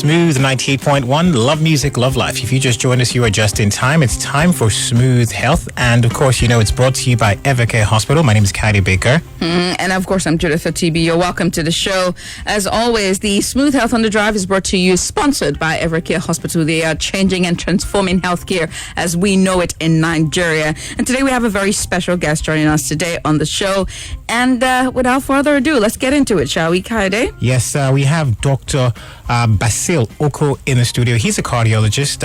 Smooth 98.1, love music, love life. If you just joined us, you are just in time. It's time for Smooth Health. And of course, you know, it's brought to you by Evercare Hospital. My name is Kylie Baker. And of course, I'm Judith TB. You're welcome to the show. As always, the Smooth Health on the Drive is brought to you, sponsored by Evercare Hospital. They are changing and transforming healthcare as we know it in Nigeria. And today we have a very special guest joining us today on the show. And without further ado, let's get into it, shall we, Kaide? Yes, we have Dr. Basil Okoh in the studio. He's a cardiologist.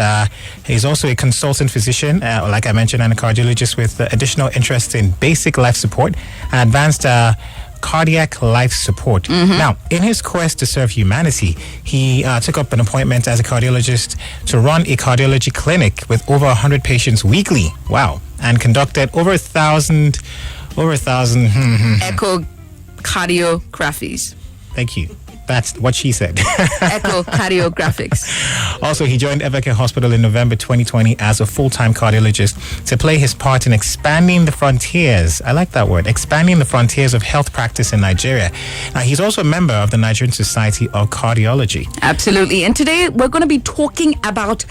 He's also a consultant physician, like I mentioned, and a cardiologist with additional interest in basic life support and advanced cardiac life support. Now, in his quest to serve humanity, he took up an appointment as a cardiologist to run a cardiology clinic with over 100 patients weekly. Wow. And conducted over 1,000 echocardiographies. Thank you. That's what she said. Echocardiographics. Also, he joined Evercare Hospital in November 2020 as a full-time cardiologist to play his part in expanding the frontiers. I like that word. Expanding the frontiers of health practice in Nigeria. Now, he's also a member of the Nigerian Society of Cardiology. Absolutely. And today we're going to be talking about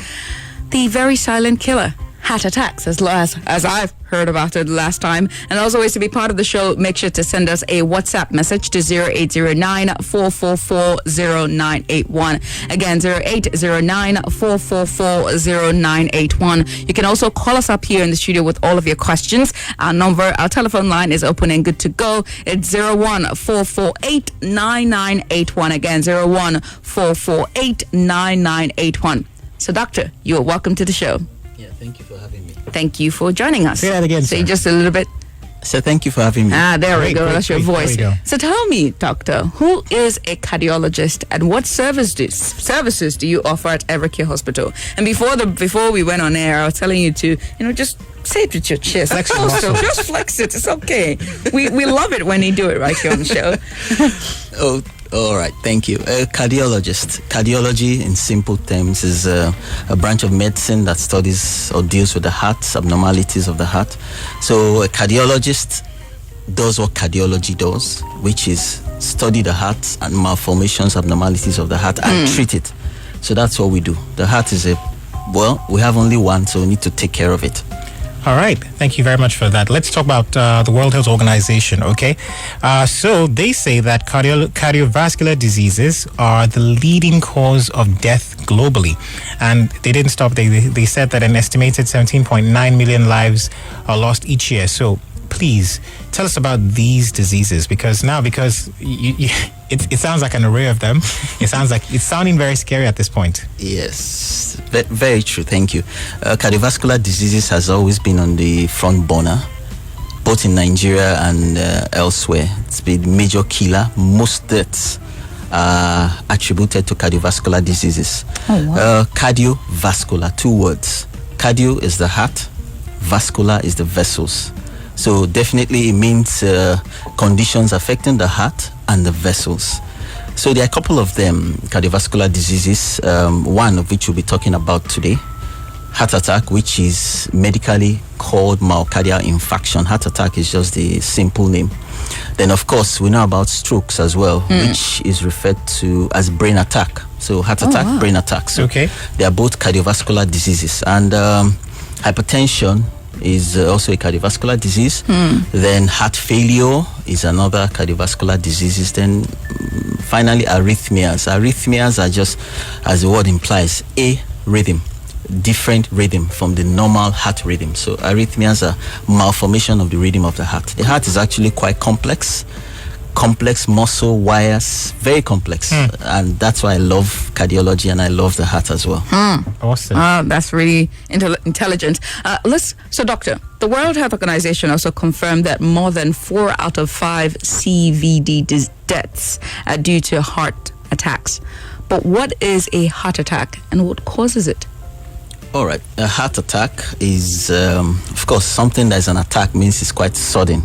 the very silent killer, heart attacks, as I've heard about it last time. And as always, to be part of the show, make sure to send us a WhatsApp message to 0809-444-0981. Again, 0809-444-0981. You can also call us up here in the studio with all of your questions. Our telephone line is open and good to go. It's 01-448-9981. Again, 01-448-9981. So, Doctor, you are welcome to the show. Yeah, thank you for having me. Thank you for joining us. Say that again, Say sir. just a little bit. So thank you for having me. There we go. That's your voice. There we go. So tell me, Doctor, who is a cardiologist and what services do you offer at Evercare Hospital? And before we went on air, I was telling you to, just say it with your chest. Flex your Also, muscles. just flex it. It's okay. We love it when you do it right here on the show. Oh, all right. Thank you. A cardiologist. Cardiology, in simple terms, is a branch of medicine that studies or deals with the heart, abnormalities of the heart. So a cardiologist does what cardiology does, which is study the heart and malformations, abnormalities of the heart, and treat it. So that's what we do. The heart is we have only one, so we need to take care of it. All right. Thank you very much for that. Let's talk about the World Health Organization, okay? So they say that cardiovascular diseases are the leading cause of death globally. And they didn't stop. They said that an estimated 17.9 million lives are lost each year. So please tell us about these diseases, because it sounds like an array of them. It's sounding very scary at this point. Yes, very true. Thank you. Cardiovascular diseases has always been on the front burner, both in Nigeria and elsewhere. It's been major killer. Most deaths are attributed to cardiovascular diseases. Oh, wow. Cardiovascular, 2 words. Cardio is the heart, vascular is the vessels. So definitely it means conditions affecting the heart and the vessels. So there are a couple of them, cardiovascular diseases, one of which we'll be talking about today. Heart attack, which is medically called myocardial infarction. Heart attack is just the simple name. Then, of course, we know about strokes as well, which is referred to as brain attack. So heart attack, brain attack. So Okay. they are both cardiovascular diseases. And hypertension is also a cardiovascular disease. Then heart failure is another cardiovascular disease. Then finally arrhythmias. Arrhythmias are just, as the word implies, a rhythm, different rhythm from the normal heart rhythm. So arrhythmias are malformation of the rhythm of the heart. The heart is actually quite complex muscle wires, very complex. And that's why I love cardiology and I love the heart as well. Awesome. That's really intelligent. So, Doctor, the World Health Organization also confirmed that more than 4 out of 5 CVD deaths are due to heart attacks. But what is a heart attack and what causes it? All right. A heart attack is, of course, something that is an attack means it's quite sudden.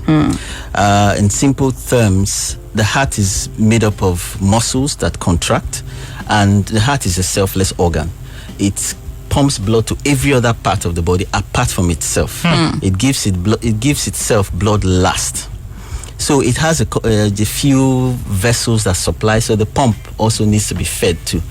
In simple terms, the heart is made up of muscles that contract, and the heart is a selfless organ. It pumps blood to every other part of the body apart from itself. It gives itself blood last. So it has the few vessels that supply, so the pump also needs to be fed too.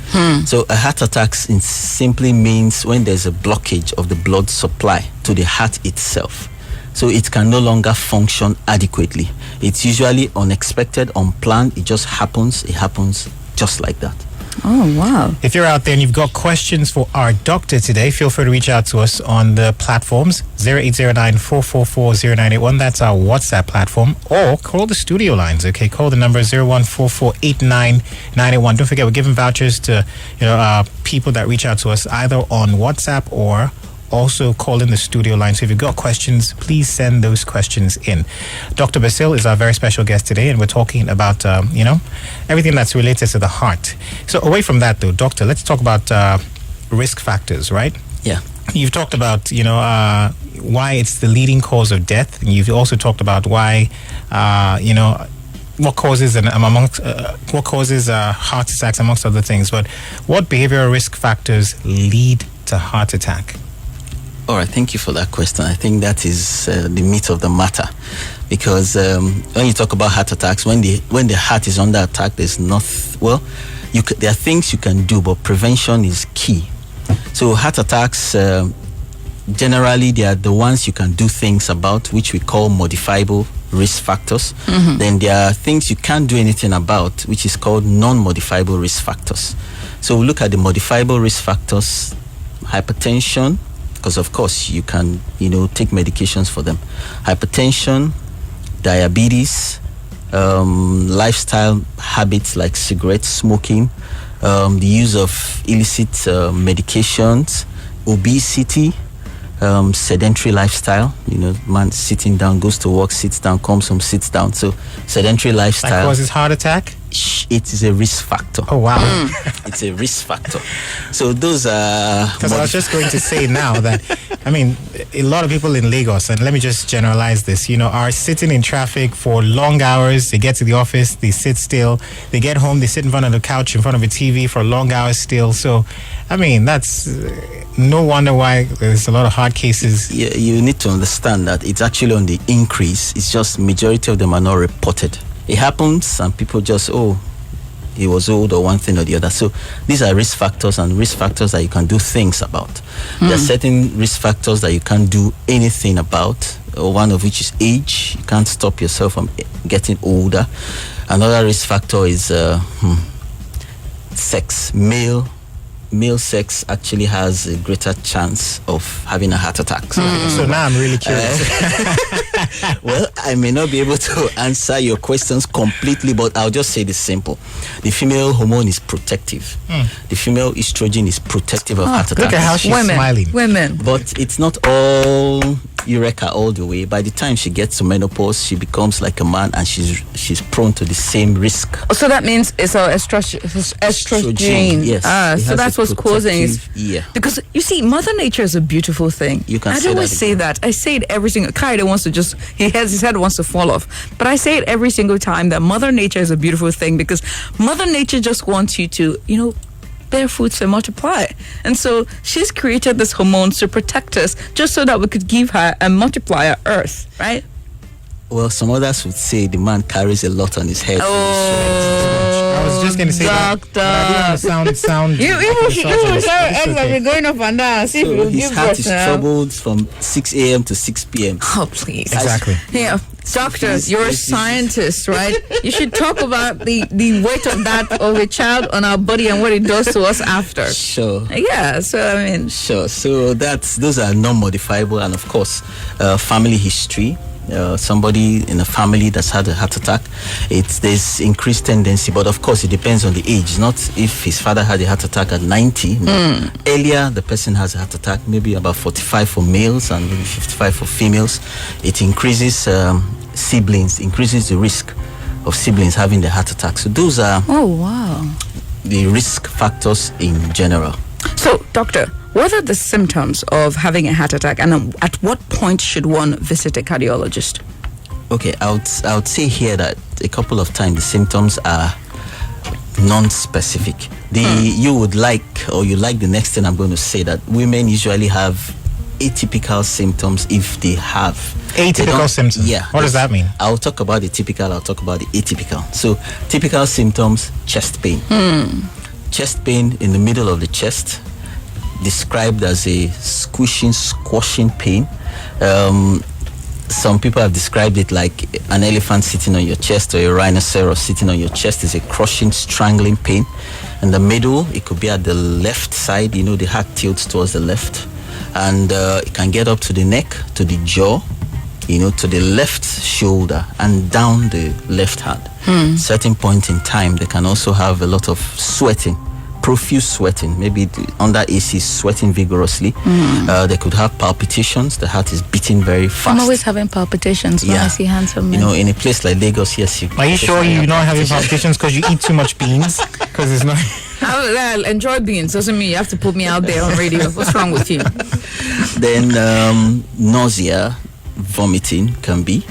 So a heart attack simply means when there's a blockage of the blood supply to the heart itself. So it can no longer function adequately. It's usually unexpected, unplanned. It just happens. It happens just like that. Oh, wow. If you're out there and you've got questions for our doctor today, feel free to reach out to us on the platforms 0809-444-0981. That's our WhatsApp platform. Or call the studio lines, okay? Call the number 0144-89-981. Don't forget, we're giving vouchers to people that reach out to us either on WhatsApp or also call in the studio line. So if you've got questions, please send those questions in. Dr. Basil is our very special guest today, and we're talking about, everything that's related to the heart. So away from that, though, doctor, let's talk about risk factors, right? Yeah. You've talked about, why it's the leading cause of death. And you've also talked about why, what causes heart attacks, amongst other things. But what behavioral risk factors lead to heart attack? All right, thank you for that question. I think that is the meat of the matter, because when you talk about heart attacks, when the heart is under attack, there are things you can do, but prevention is key. So heart attacks, generally, they are the ones you can do things about, which we call modifiable risk factors. Then there are things you can't do anything about, which is called non-modifiable risk factors. So we look at the modifiable risk factors: hypertension, because of course you can take medications for them, hypertension, diabetes, lifestyle habits like cigarette smoking, the use of illicit medications, obesity, sedentary lifestyle, man sitting down, goes to work, sits down, comes home, sits down. So sedentary lifestyle. That causes heart attack? It is a risk factor. Oh, wow. It's a risk factor. So those are... Because I was just going to say now that, a lot of people in Lagos, and let me just generalize this, are sitting in traffic for long hours. They get to the office, they sit still. They get home, they sit in front of the couch, in front of a TV for long hours still. So, that's no wonder why there's a lot of heart cases. Yeah, you need to understand that it's actually on the increase. It's just majority of them are not reported. It happens and people just, he was old or one thing or the other. So these are risk factors, and risk factors that you can do things about. There are certain risk factors that you can't do anything about, one of which is age. You can't stop yourself from getting older. Another risk factor is sex. Male sex actually has a greater chance of having a heart attack. So now I'm really curious. Well, I may not be able to answer your questions completely, but I'll just say this simple. The female hormone is protective. The female estrogen is protective of heart attacks. Look at how she's smiling. Women. But it's not all eureka all the way. By the time she gets to menopause, she becomes like a man, and she's prone to the same risk. So that means it's estrogen. Yes. So that's what's causing it. Yeah. Because you see, Mother Nature is a beautiful thing. You can I say always that say that. I say it every single. Kyle wants to his head wants to fall off. But I say it every single time that Mother Nature is a beautiful thing, because Mother Nature just wants you to, bear fruits and multiply. And so she's created this hormone to protect us, just so that we could give her a multiplier Earth, right? Well, some others would say the man carries a lot on his head. I was just going to say doctor. that. Sound. You going up and down. See so if you his give heart birth is now. troubled from 6 a.m. to 6 p.m. Oh, please. Exactly. Yeah, doctor, you're a scientist, right? You should talk about the weight of a child on our body and what it does to us after. Sure. Yeah, so Sure. So those are non-modifiable, and of course, family history. Somebody in a family that's had a heart attack, there's increased tendency, but of course it depends on the age. Not if his father had a heart attack at 90. No. Earlier, the person has a heart attack, maybe about 45 for males and maybe 55 for females. It increases increases the risk of siblings having the heart attack. So those are the risk factors in general. So, doctor, what are the symptoms of having a heart attack, and at what point should one visit a cardiologist? Okay, I would say here that a couple of times the symptoms are non-specific. You like the next thing I'm going to say, that women usually have atypical symptoms if they have. Atypical symptoms? Yeah. What does that mean? I'll talk about the typical, I'll talk about the atypical. So, typical symptoms, chest pain. Chest pain in the middle of the chest, described as a squashing pain. Some people have described it like an elephant sitting on your chest or a rhinoceros sitting on your chest. Is a crushing, strangling pain. In the middle, it could be at the left side. The heart tilts towards the left. And it can get up to the neck, to the jaw, to the left shoulder and down the left hand. Certain point in time, they can also have a lot of sweating. Profuse sweating, maybe under AC, sweating vigorously. They could have palpitations. The heart is beating very fast. I'm always having palpitations when I see handsome men. In a place like Lagos, yes. Are you sure you're not having palpitations because you eat too much beans? Because it's not. I enjoy beans. Doesn't mean you have to put me out there on radio. What's wrong with you? Then nausea, vomiting can be.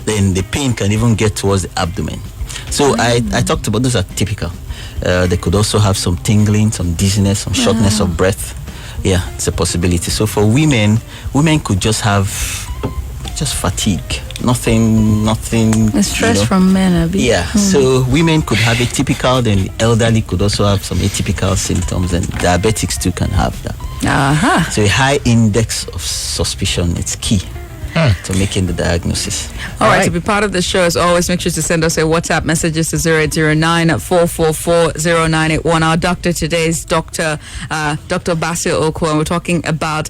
Then the pain can even get towards the abdomen. So I talked about those are typical. They could also have some tingling, some dizziness, some shortness of breath. Yeah, it's a possibility. So for women could just have fatigue. Nothing. The stress from men, Yeah. So women could have atypical, then elderly could also have some atypical symptoms, and diabetics too can have that. So a high index of suspicion, it's key to making the diagnosis. All right, to be part of the show, as always, make sure to send us a WhatsApp messages to 0809-444-0981. Our doctor today is Dr. Basil Okoh, and we're talking about,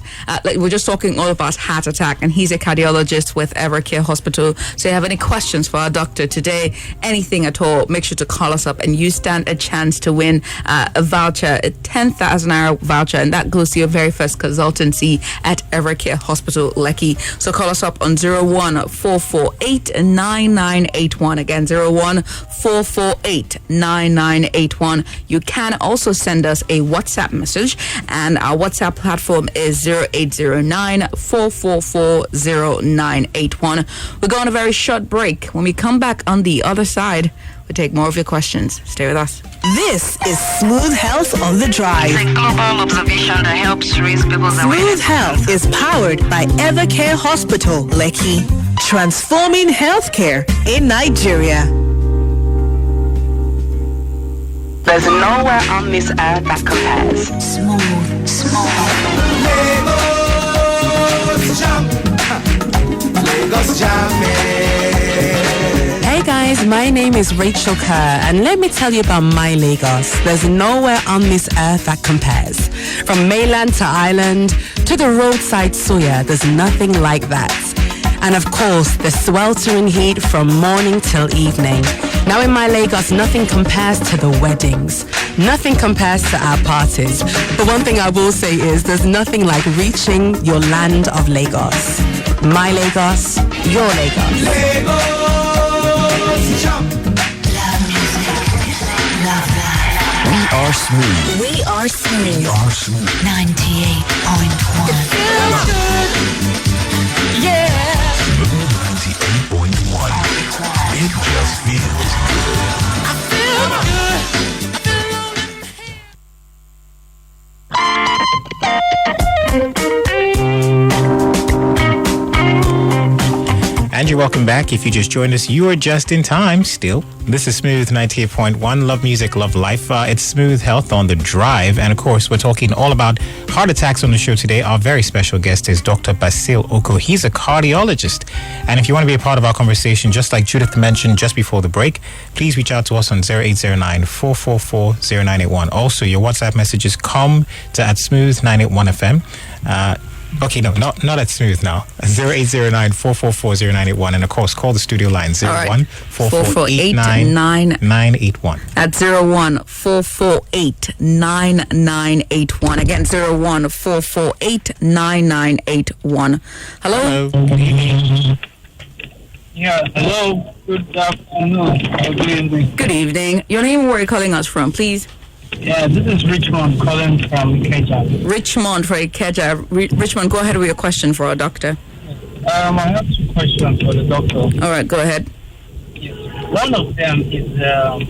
we're just talking all about heart attack, and he's a cardiologist with Evercare Hospital. So if you have any questions for our doctor today, anything at all, make sure to call us up, and you stand a chance to win a voucher, a 10,000 naira voucher, and that goes to your very first consultancy at Evercare Hospital, Lekki. So call us up on 014489981. Again, 014489981. You can also send us a WhatsApp message, and our WhatsApp platform is 0809-444-0981. We're going on a very short break. When we come back on the other side, we'll take more of your questions. Stay with us. This is Smooth Health on the Drive. It's a global observation that helps raise people's awareness. Smooth Health is powered by Evercare Hospital, Lekki, transforming healthcare in Nigeria. There's nowhere on this earth that compares. Smooth. Lagos jam. Hey guys, my name is Rachel Kerr, and let me tell you about My Lagos. There's nowhere on this earth that compares. From mainland to island to the roadside suya, there's nothing like that. And of course, the sweltering heat from morning till evening. Now in My Lagos, nothing compares to the weddings. Nothing compares to our parties. But one thing I will say is there's nothing like reaching your land of Lagos. My Lagos, your Lagos. We are smooth. We are smooth. We are smooth. 98.1. Feels good. Yeah. Smooth 98.1. It just feels good. I feel good. And you're welcome back. If you just joined us, you are just in time still. This is Smooth 98.1. Love music, love life. It's Smooth Health on the Drive. And of course, we're talking all about heart attacks on the show today. Our very special guest is Dr. Basil Okoh. He's a cardiologist. And if you want to be a part of our conversation, just like Judith mentioned just before the break, please reach out to us on 0809-444-0981. Also, your WhatsApp messages come to @Smooth981FM. Okay, no, not at Smooth now. 0809-444-0981. And of course, call the studio line 01-448-9981. At 01-448-9981. Again, 01-448-9981. Hello? Hello. Good evening. Yeah, hello. Good afternoon. Good evening. Good evening. Your name and where you're calling us from, please? Yeah, this is Richmond calling from Ikeja. Richmond for Ikeja. Richmond, go ahead with your question for our doctor. I have two questions for the doctor. All right, go ahead. Yes. One of them is a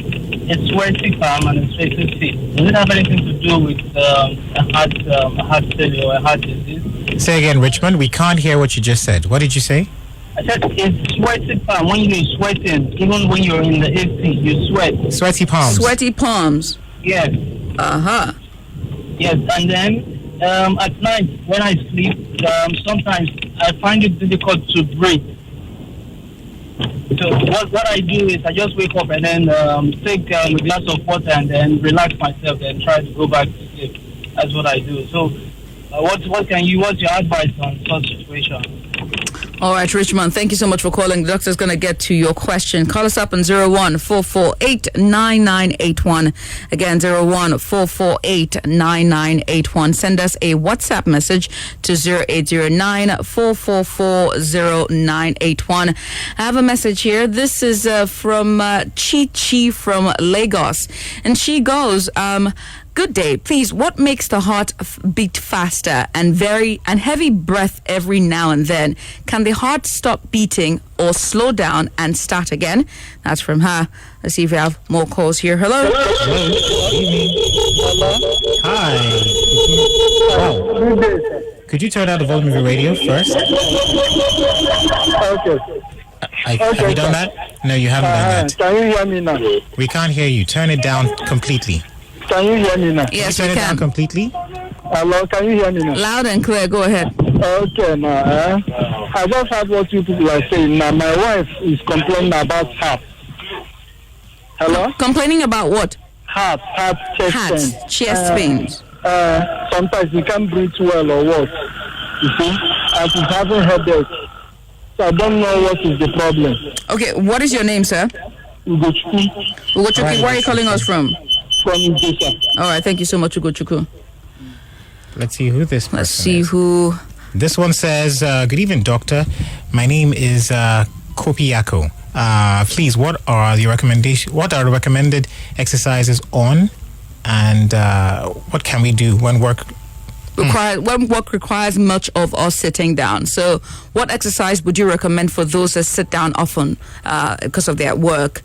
sweaty palm and a sweaty feet. Does it have anything to do with a heart failure or a heart disease? Say again, Richmond. We can't hear what you just said. What did you say? I said it's sweaty palm. When you're sweating, even when you're in the AC, you sweat. Sweaty palms. Sweaty palms. Yes. Yes, and then at night when I sleep, sometimes I find it difficult to breathe. So what I do is I just wake up and then take a glass of water and then relax myself and try to go back to sleep. That's what I do. So what's your advice on such situation? All right, Richmond, thank you so much for calling. The doctor's going to get to your question. Call us up on 01-448-9981. Again, 01-448-9981. Send us a WhatsApp message to 0809-444-0981. I have a message here. This is from Chi from Lagos. And she goes, good day. Please, what makes the heart beat faster and heavy breath every now and then? Can the heart stop beating or slow down and start again? That's from her. Let's see if we have more calls here. Hello. Hi. Wow. Could you turn down the volume of your radio first? Okay. Have you done that? No, you haven't done that. Can you hear me now? We can't hear you. Turn it down completely. Can you hear me now? Yes, Turn we it down can. completely. Hello, can you hear me now? Loud and clear. Go ahead. Okay, now, I just heard what you people are saying. Now, my wife is complaining about heart. Hello? Complaining about what? Heart, chest pain. Chest pains. Sometimes you can't breathe well or what. You see? And she's having headache. So I don't know what is the problem. Okay, what is your name, sir? Ugochukwu. Ugochukwu, where are you calling us from? From Ijesa. All right, thank you so much, Ugochukwu. Let's see who this person Let's see is. who. This one says, good evening, doctor. My name is Kopiako. Please, what are the recommended exercises on, and what can we do when work requires much of us sitting down? So what exercise would you recommend for those that sit down often because of their work?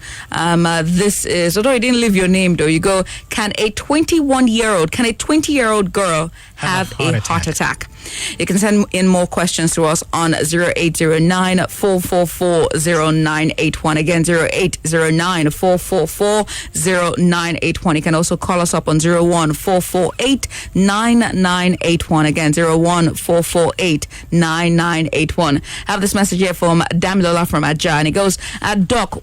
This is, although you didn't leave your name though, you go, can a 20-year-old girl have a heart attack? You can send in more questions to us on 0809-444-0981. Again, 0809-444-0981. You can also call us up on 01-448-9981. Again, 01-448-9981. I have this message here from Damilola from Aja, and it goes, Doctor,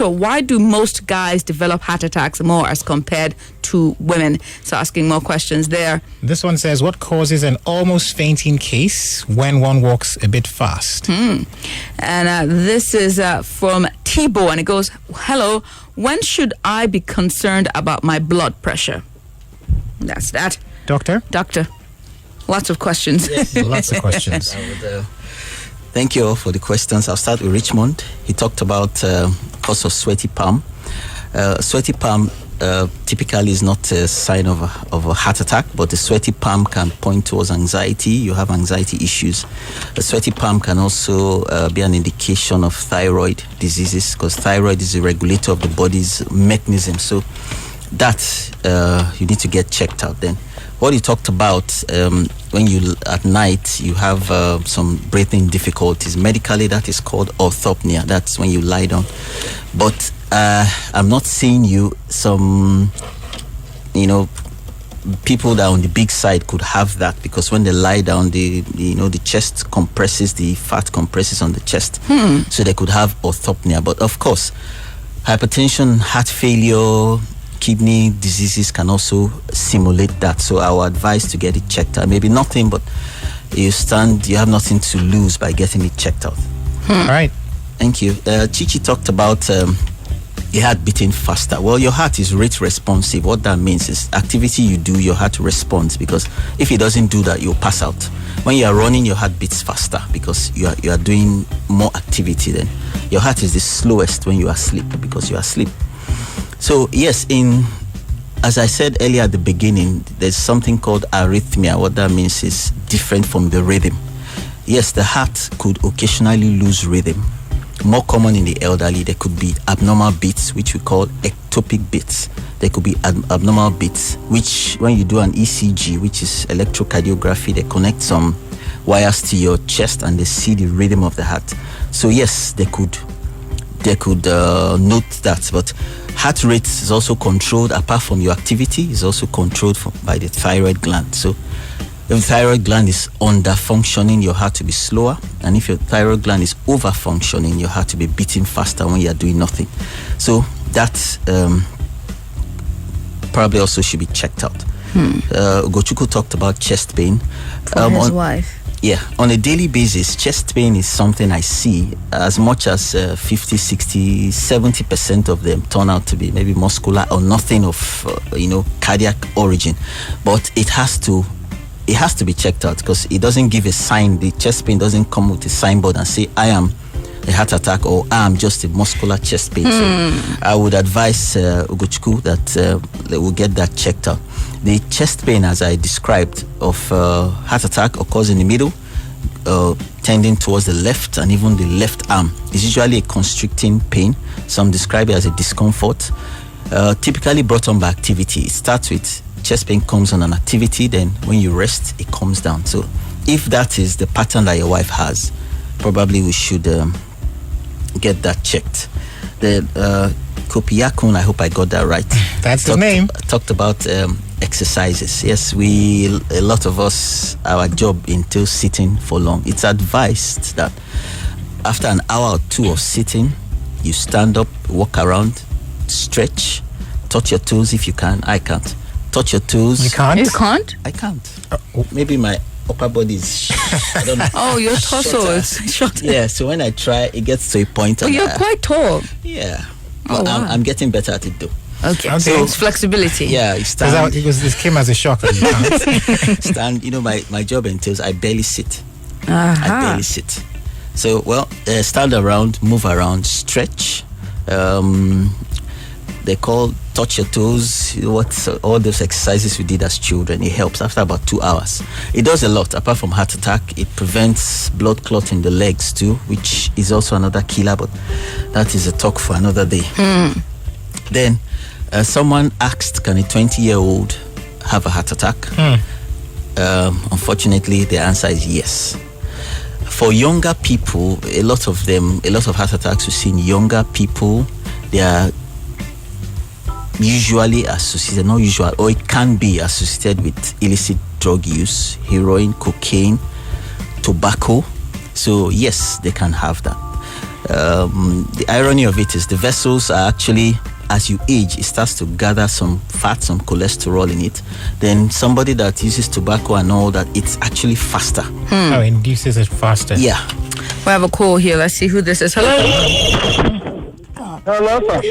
why do most guys develop heart attacks more as compared to women? So asking more questions there. This one says, what causes an almost fainting case when one walks a bit fast? And this is from Tibo, and it goes, hello, when should I be concerned about my blood pressure? That's that. Doctor, lots of questions. lots of questions. Thank you all for the questions. I'll start with Richmond. He talked about cause of sweaty palm. Sweaty palm typically is not a sign of a heart attack, but the sweaty palm can point towards anxiety. You have anxiety issues. The sweaty palm can also be an indication of thyroid diseases, because thyroid is a regulator of the body's mechanism. So that you need to get checked out. Then what you talked about, when you at night you have some breathing difficulties, medically that is called arrhythmia. That's when you lie down. But I'm not saying some people that are on the big side could have that, because when they lie down, the chest compresses, the fat compresses on the chest, so they could have arrhythmia. But of course, hypertension, heart failure, kidney diseases can also simulate that. So I would advise to get it checked out. Maybe nothing, but you have nothing to lose by getting it checked out. All right. Thank you. Chichi talked about your heart beating faster. Well, your heart is rate responsive. What that means is activity you do, your heart responds, because if it doesn't do that, you'll pass out. When you are running, your heart beats faster because you are doing more activity. Then your heart is the slowest when you are asleep, because you are asleep. So yes, as I said earlier at the beginning, there's something called arrhythmia. What that means is different from the rhythm. Yes, the heart could occasionally lose rhythm, more common in the elderly. There could be abnormal beats, which we call ectopic beats. There could be abnormal beats, which when you do an ECG, which is electrocardiography, they connect some wires to your chest and they see the rhythm of the heart. So yes, they could note that. But heart rate is also controlled, apart from your activity, is also controlled by the thyroid gland. So if the thyroid gland is under functioning, your heart to be slower, and if your thyroid gland is over functioning, your heart to be beating faster when you are doing nothing. So that probably also should be checked out. Ugochukwu talked about chest pain. For his wife. Yeah, on a daily basis, chest pain is something I see. As much as 50, 60, 70% of them turn out to be maybe muscular or nothing of cardiac origin. But it has to be checked out, because it doesn't give a sign. The chest pain doesn't come with a signboard and say, I am a heart attack, or I am just a muscular chest pain. So I would advise Ugochukwu that they will get that checked out. The chest pain, as I described, of heart attack occurs in the middle, tending towards the left, and even the left arm is usually a constricting pain. Some describe it as a discomfort, typically brought on by activity. It starts with chest pain, comes on an activity, then when you rest, it comes down. So if that is the pattern that your wife has, probably we should get that checked. The Kopiyakun, I hope I got that right. That's the name. Talked about exercises. Yes, a lot of us, our job entails sitting for long. It's advised that after an hour or two of sitting, you stand up, walk around, stretch, touch your toes if you can. I can't. Touch your toes. You can't? You can't? I can't. Maybe my upper body is I don't know. Oh, your torso is short. Yeah, so when I try, it gets to a point. Oh, you're quite tall. Yeah. Oh, But wow. I'm getting better at it though. Okay. So it's flexibility. Yeah, you stand. This came as a shock. Stand. My job entails I barely sit. Uh-huh. I barely sit. So stand around, move around, stretch. They call touch your toes. All those exercises we did as children. It helps after about 2 hours. It does a lot. Apart from heart attack, it prevents blood clot in the legs too, which is also another killer. But that is a talk for another day. Then someone asked, can a 20-year-old have a heart attack? Unfortunately, the answer is yes. For younger people, a lot of heart attacks we see in younger people, they are usually associated, not usual, or it can be associated with illicit drug use, heroin, cocaine, tobacco. So yes, they can have that. The irony of it is the vessels are actually, as you age, it starts to gather some fat, some cholesterol in it. Then somebody that uses tobacco and all that, it's actually faster. Oh, it induces it faster. Yeah. We have a call here. Let's see who this is. Hello. Hello, sir.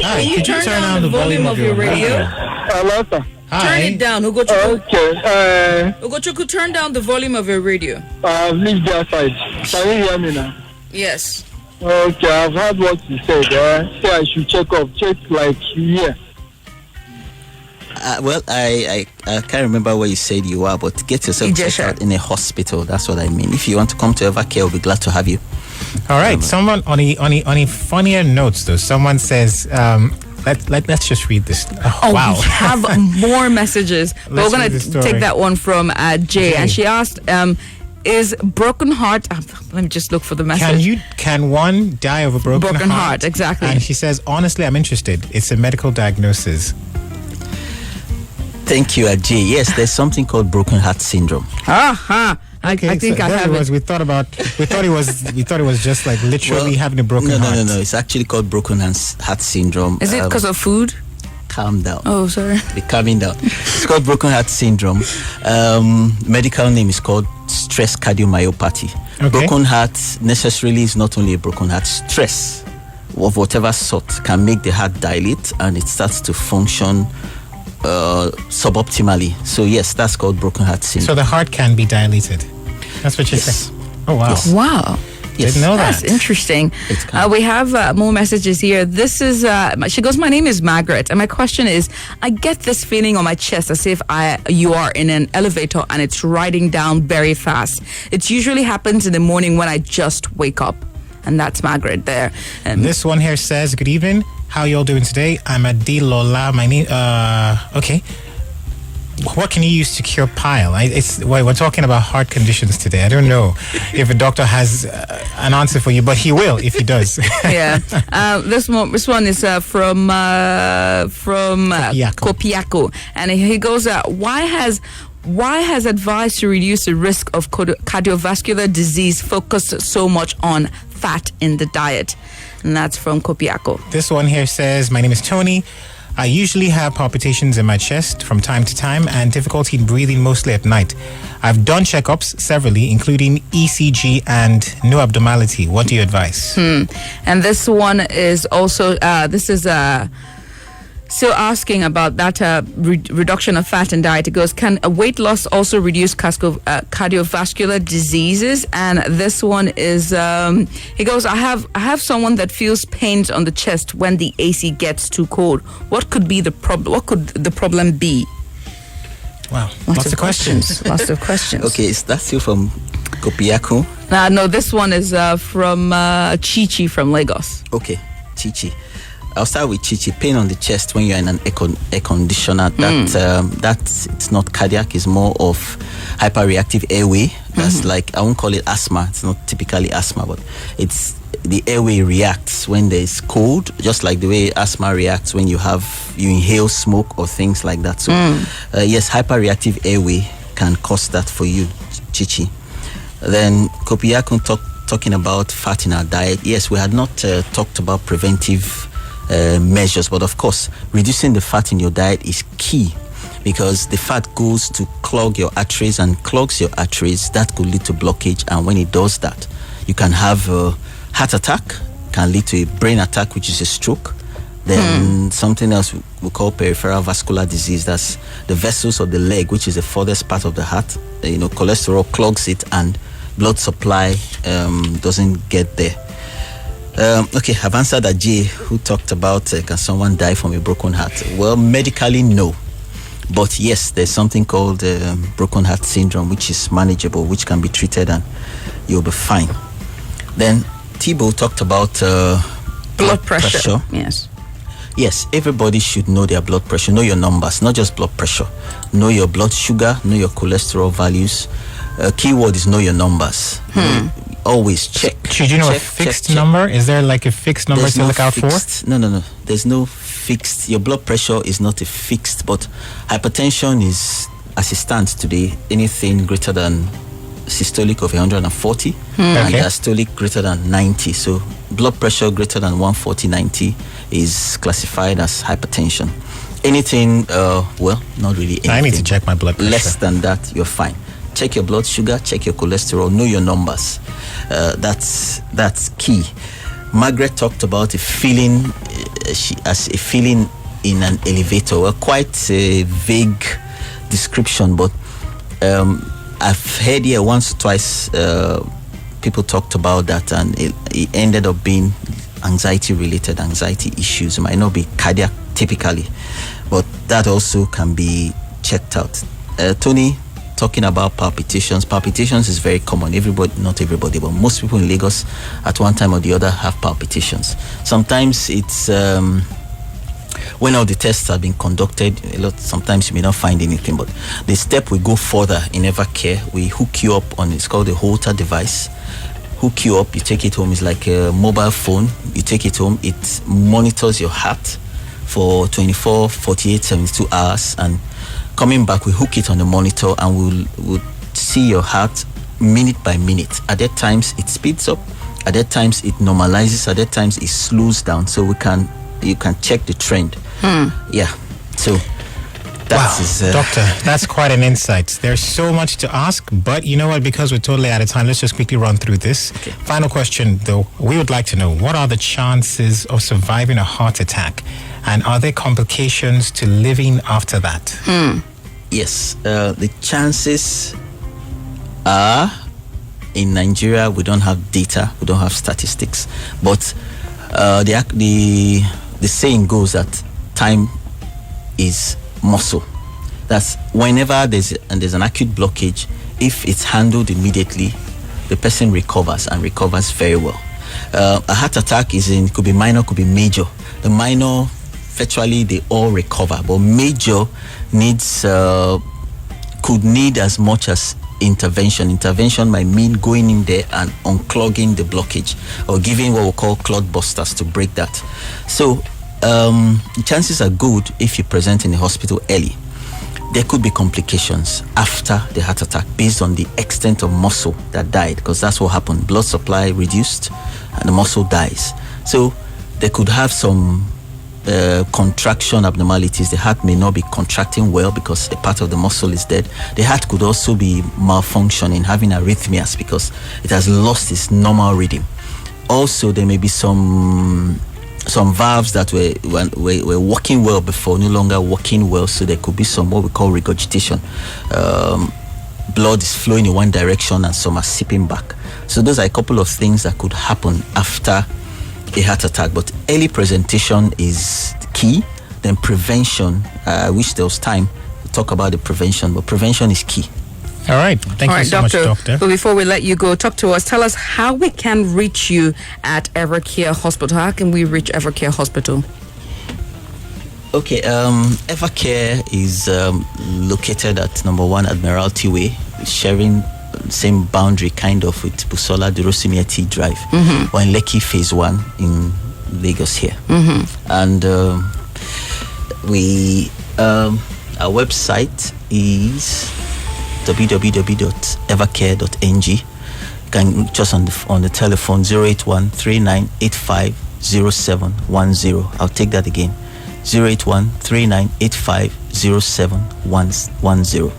Hi, Can you could turn down the volume of your radio? Hello, sir. Hi. Turn it down. Ugochukwu. Okay. Ugochukwu, turn down the volume of your radio. Leave the side. Can you hear me now? Yes. Okay, I've heard what you said. Say I should check like here. I can't remember where you said you are, but get yourself checked out in a hospital. That's what I mean. If you want to come to Evercare, we'll be glad to have you. All right. Someone on a funnier notes though. Someone says, let's just read this. Oh, wow. We have more messages, but Let's we're read gonna the story. take that one from Jay, and she asked, "Is broken heart?" Let me just look for the message. Can one die of a broken heart? Exactly. And she says, honestly, I'm interested. It's a medical diagnosis. Thank you, Ajay. Yes, there's something called broken heart syndrome. I think I have it. We thought it was just like literally having a broken heart. No. It's actually called broken heart syndrome. Is it because of food? Calm down. Oh, sorry. Be calming down. It's called broken heart syndrome. Medical name is called stress cardiomyopathy. Okay. Broken heart necessarily is not only a broken heart. Stress of whatever sort can make the heart dilate and it starts to function suboptimally. So yes, that's called broken heart syndrome. So the heart can be dilated. That's what you say. Oh wow. Yes. Wow. Yes. Didn't know That's that. interesting. We have more messages here. This is, she goes, my name is Margaret. And my question is, I get this feeling on my chest as if you are in an elevator and it's riding down very fast. It usually happens in the morning when I just wake up. And that's Margaret there. This one here says, good evening. How you all doing today? I'm Adi Lola. My name, okay. What can you use to cure pile? We're talking about heart conditions today. I don't know if a doctor has an answer for you, but he will if he does. Yeah. This one is from Kopiako, and he goes, why has advice to reduce the risk of cardiovascular disease focused so much on fat in the diet? And that's from Kopiako. This one here says, my name is Tony. I usually have palpitations in my chest from time to time and difficulty in breathing mostly at night. I've done checkups severally, including ECG and no abnormality. What do you advise? And this one is also, still asking about that reduction of fat in diet. It goes, can weight loss also reduce cardiovascular diseases? And this one is, he goes, I have someone that feels pains on the chest when the AC gets too cold. What could be the problem? What could the problem be? Wow, lots of questions. Lots of questions. Okay, is that still from Kopiako? No, this one is from Chichi from Lagos. Okay, Chichi. I'll start with Chichi. Pain on the chest when you're in an air conditioner. That's it's not cardiac. It's more of hyperreactive airway. That's like, I won't call it asthma. It's not typically asthma, but it's the airway reacts when there's cold, just like the way asthma reacts when you inhale smoke or things like that. So yes, hyperreactive airway can cause that for you, Chichi. Then Kopiakun talking about fat in our diet. Yes, we had not talked about preventive measures, but of course reducing the fat in your diet is key, because the fat goes to clog your arteries, and clogs your arteries, that could lead to blockage, and when it does that, you can have a heart attack, can lead to a brain attack, which is a stroke. Then something else we call peripheral vascular disease. That's the vessels of the leg, which is the furthest part of the heart. Cholesterol clogs it and blood supply doesn't get there. Okay, I've answered Ajay, who talked about can someone die from a broken heart? Well, medically, no. But yes, there's something called broken heart syndrome, which is manageable, which can be treated and you'll be fine. Then Thibaut talked about blood pressure. Yes, everybody should know their blood pressure. Know your numbers, not just blood pressure. Know your blood sugar, know your cholesterol values. Keyword is know your numbers. Always check. Should you know a fixed number? Is there like a fixed number to look out for? No. There's no fixed. Your blood pressure is not a fixed, but hypertension is, as it stands today, anything greater than systolic of 140 and diastolic greater than 90. So blood pressure greater than 140/90 is classified as hypertension. Anything, not really anything. I need to check my blood pressure. Less than that, you're fine. Check your blood sugar, check your cholesterol, know your numbers. That's key. Margaret talked about a feeling, as a feeling in an elevator. Well, quite a vague description, but I've heard here once or twice people talked about that, and it ended up being anxiety-related anxiety issues. It might not be cardiac typically, but that also can be checked out. Tony, talking about palpitations. Palpitations is very common. Not everybody, but most people in Lagos at one time or the other have palpitations. Sometimes it's when all the tests have been conducted, sometimes you may not find anything, but the step we go further in Evercare, we hook you up on, it's called a Holter device. Hook you up, you take it home. It's like a mobile phone. You take it home, it monitors your heart for 24, 48, 72 hours, and coming back, we hook it on the monitor and we'll see your heart minute by minute. At that times, it speeds up. At that times, it normalizes. At that times, it slows down. So you can check the trend. Yeah. So that's Doctor, that's quite an insight. There's so much to ask, but you know what? Because we're totally out of time, let's just quickly run through this. Okay. Final question, though. We would like to know, what are the chances of surviving a heart attack? And are there complications to living after that? Yes. The chances are, in Nigeria, we don't have data, we don't have statistics, but the saying goes that time is muscle. That's whenever there's an acute blockage, if it's handled immediately, the person recovers and recovers very well. A heart attack could be minor, could be major. The minor, virtually they all recover, but major could need as much as intervention. Intervention might mean going in there and unclogging the blockage or giving what we call clot busters to break that. So chances are good if you present in the hospital early. There could be complications after the heart attack based on the extent of muscle that died, because that's what happened. Blood supply reduced and the muscle dies. So they could have some contraction abnormalities. The heart may not be contracting well because a part of the muscle is dead. The heart could also be malfunctioning, having arrhythmias because it has lost its normal rhythm. Also, there may be some valves that were working well before, no longer working well, so there could be some what we call regurgitation. Blood is flowing in one direction and some are seeping back. So those are a couple of things that could happen after a heart attack, but early presentation is key. Then prevention, I wish there was time to talk about the prevention, but prevention is key. All right. Thank you so much, Doctor. But before we let you go, talk to us. Tell us how we can reach you at Evercare Hospital. How can we reach Evercare Hospital? Okay, Evercare is located at number 1 Admiralty Way, sharing same boundary kind of with Busola Durosimi Eti Drive. Or in Lekki Phase 1 in Lagos here. And our website is www.evercare.ng. You can just on the telephone 081-3985-0710. I'll take that again, 081-3985-0710.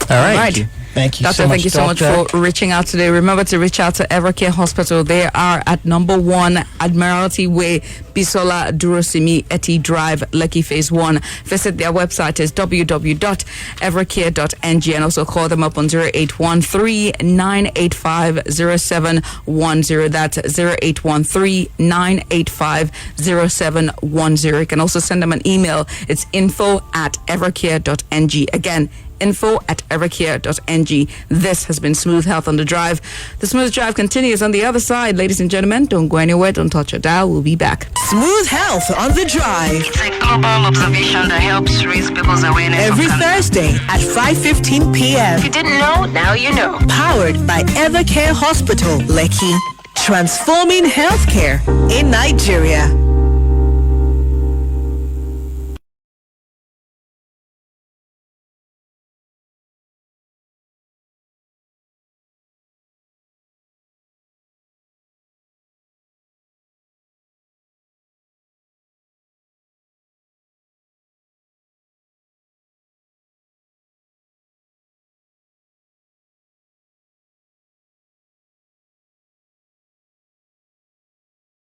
All right. Thank you Doctor, so much, thank you so much for reaching out today. Remember to reach out to Evercare Hospital. They are at number 1 Admiralty Way, Bisola Durosimi Eti Drive, Lekki Phase 1. Visit their website is www.evercare.ng and also call them up on 0813-985-0710. That's 0813-985-0710. You can also send them an email. It's info@evercare.ng. Again, info@evercare.ng. This has been Smooth Health on the Drive. The Smooth Drive continues on the other side. Ladies and gentlemen, don't go anywhere. Don't touch your dial. We'll be back. Smooth Health on the Drive. It's a global observation that helps raise people's awareness. Every Thursday at 5:15 p.m. If you didn't know, now you know. Powered by Evercare Hospital, Lekki. Transforming healthcare in Nigeria.